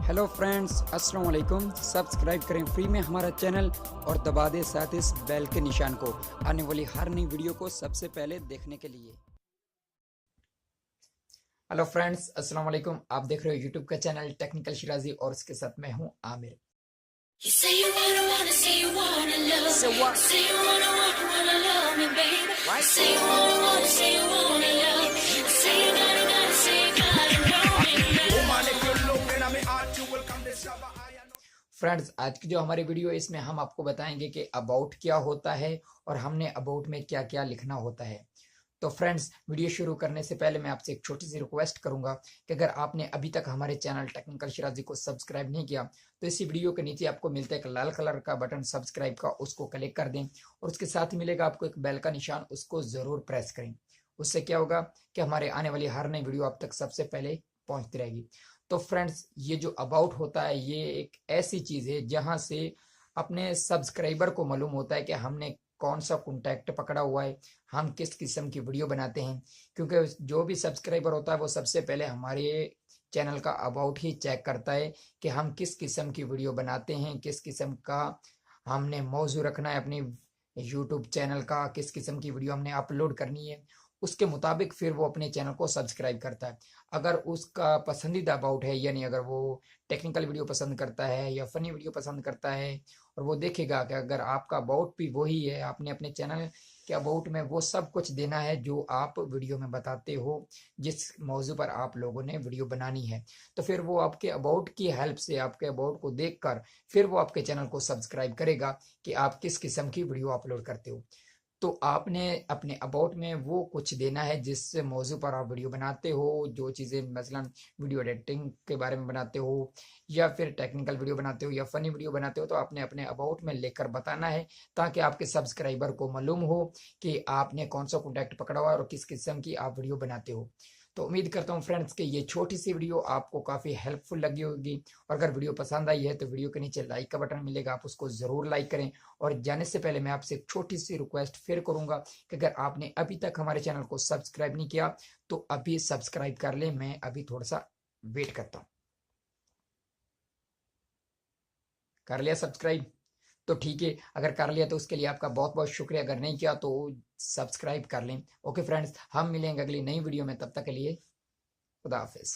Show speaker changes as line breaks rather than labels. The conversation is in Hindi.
हेलो फ्रेंड्स, अस्सलाम वालेकुम। सब्सक्राइब करें फ्री में हमारा चैनल और दबा दें साथ इस बेल के निशान को आने वाली हर नई वीडियो को सबसे पहले देखने के लिए। हेलो फ्रेंड्स, अस्सलाम वालेकुम। आप देख रहे हो यूट्यूब का चैनल टेक्निकल शिराजी और इसके साथ मैं हूं Aamir.
You say you wanna love
So
me.
what?
Say you wanna love me, baby.
Right?
Say you wanna love me. Say you gotta know me,
Woman, if you look in my heart, you will come discover I am.
Friends, आज की जो हमारी वीडियो है इसमें हम आपको बताएंगे कि अबाउट क्या होता है और हमने अबाउट में क्या क्या लिखना होता है। तो फ्रेंड्स, वीडियो शुरू करने से पहले मैं आपसे एक छोटी सी रिक्वेस्ट करूंगा कि अगर आपने अभी तक हमारे चैनल टेक्निकल शिराजी को सब्सक्राइब नहीं किया तो इसी वीडियो के नीचे आपको मिलता है एक लाल कलर का बटन सब्सक्राइब का, उसको क्लिक कर दें और उसके साथ ही मिलेगा आपको एक बेल का निशान, उसको जरूर प्रेस करें। उससे क्या होगा कि हमारे आने वाली हर नई वीडियो आप तक सबसे पहले पहुंचती रहेगी। तो फ्रेंड्स, ये जो अबाउट होता है ये एक ऐसी चीज है जहां से अपने सब्सक्राइबर को मालूम होता है कि हमने कौन सा कॉन्टैक्ट पकड़ा हुआ है, हम किस किस्म की वीडियो बनाते हैं। क्योंकि जो भी सब्सक्राइबर होता है वो सबसे पहले हमारे चैनल का अबाउट ही चेक करता है कि हम किस किस्म की वीडियो बनाते हैं, किस किस्म का हमने मौजू रखना है अपनी यूट्यूब चैनल का, किस किस्म की वीडियो हमने अपलोड करनी है। उसके मुताबिक फिर वो अपने चैनल को सब्सक्राइब करता है। अगर उसका पसंदीदा अबाउट है, यानी अगर वो टेक्निकल वीडियो पसंद करता है या फनी वीडियो पसंद करता है, और वो देखेगा कि अगर आपका अबाउट भी वही है, आपने अपने चैनल के अबाउट में वो सब कुछ देना है जो आप वीडियो में बताते हो, जिस मौजू पर आप लोगों ने वीडियो बनानी है, तो फिर वो आपके अबाउट की हेल्प से, आपके अबाउट को देखकर फिर वो आपके चैनल को सब्सक्राइब करेगा कि आप किस किस्म की वीडियो अपलोड करते हो। तो आपने अपने अबाउट में वो कुछ देना है जिस मौजू पर आप वीडियो बनाते हो, जो चीज़ें मसलन वीडियो एडिटिंग के बारे में बनाते हो या फिर टेक्निकल वीडियो बनाते हो या फनी वीडियो बनाते हो, तो आपने अपने अबाउट में लेकर बताना है ताकि आपके सब्सक्राइबर को मालूम हो कि आपने कौन सा कॉन्टैक्ट पकड़ा हुआ है और किस किस्म की आप वीडियो बनाते हो। तो उम्मीद करता हूँ फ्रेंड्स कि ये छोटी सी वीडियो आपको काफ़ी हेल्पफुल लगी होगी, और अगर वीडियो पसंद आई है तो वीडियो के नीचे लाइक का बटन मिलेगा, आप उसको ज़रूर लाइक करें। और जाने से पहले मैं आपसे एक छोटी सी रिक्वेस्ट फिर करूंगा कि अगर आपने अभी तक हमारे चैनल को सब्सक्राइब नहीं किया तो अभी सब्सक्राइब कर लें। मैं अभी थोड़ा सा वेट करता हूँ। कर लिया सब्सक्राइब? तो ठीक है, अगर कर लिया तो उसके लिए आपका बहुत बहुत शुक्रिया। अगर नहीं किया तो सब्सक्राइब कर लें। ओके फ्रेंड्स, हम मिलेंगे अगली नई वीडियो में, तब तक के लिए खुदा हाफिज।